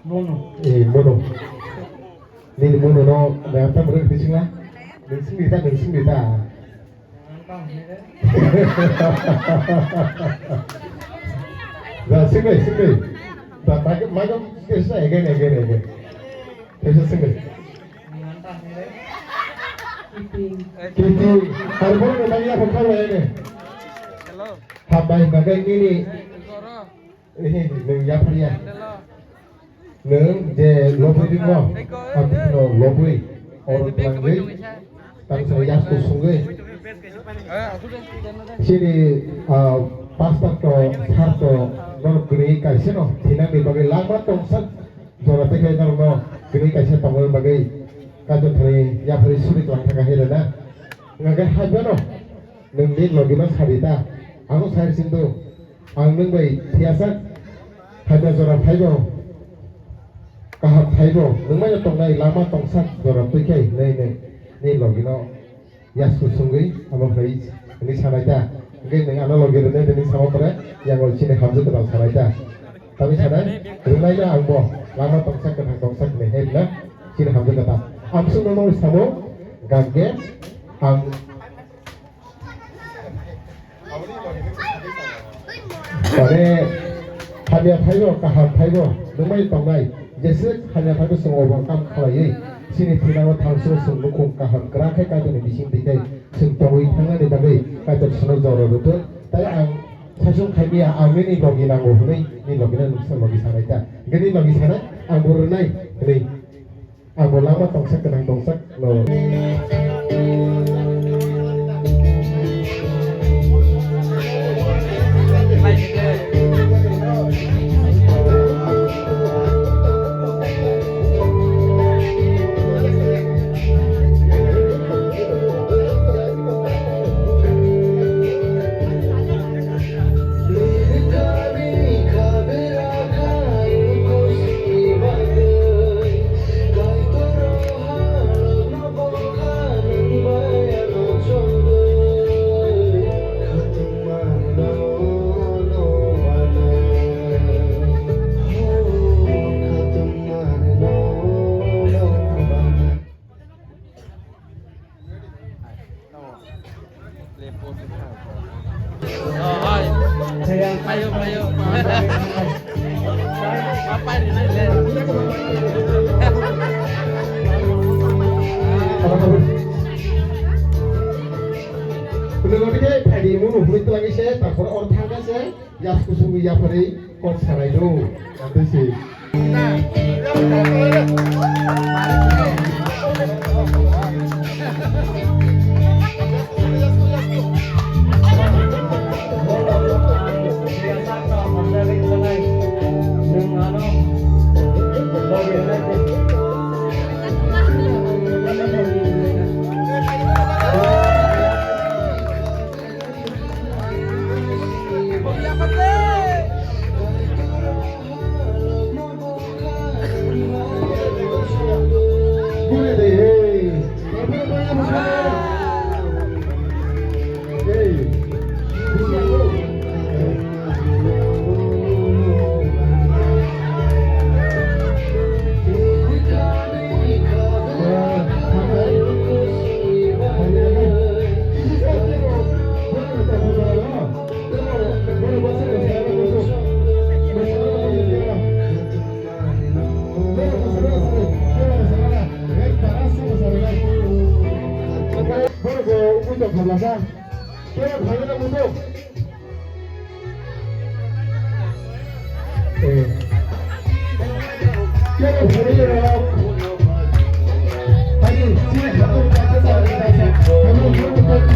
mono ni mono no na ta mo ri sing la ning sing ni ta ra sing ni ta ma ko ke sa again thế sao sing Kiti, harbor में लगी आप खा रहे हैं। हाँ भाई मगर ini neng ya pria, neng je lobui di mana, apa itu lobui, orang pelanggai, tang saya tu sungai. Sini pasta to, har to, non gini kaisa no, tina ni bagai lama tongsak, jora tekai no gini kaisa tongol bagai. Kajo thari ya phari suri tlang thaka hela na ngaga hajano nung lit logimas harita aku sair sindu ang nung bai thiasa haja jora phaibo kahap phaibo nung mai tong nai lama tong sak jora tuikai nei logino yas kusungui among hai ni sanaita ngai nang ana logiro nei ni sama pare yang ol chine hamzu to sanaita tapi sana runai na angbo lama tong sak kan tong sak nei hel na chine hamzu kata Amsu nomor samo gagge ang Pada hanya thayo kahar thayo lumai tongai jese hanya thayo songo kam khalai sini thinawa thangso sungbu kong kahar krakai ka jone bising dikai sing tawai thanga ni bagai ka jor sono joro rutu tai ang sasung khaimia angni logi nango hunai ni logina nuksa logi sanaita gani logi sana ang burunai ni Aku lama tongsak kenang tongsak lo. Ayo. Ngapain ini? Belum lagi tadi mulu belum lagi saya tak pernah orang tangga saya ya kusumi ya peri kau sarai do nanti sih. belakang. Kira hanya musuh. Kira hanya Ayo, sini satu kaca. Kamu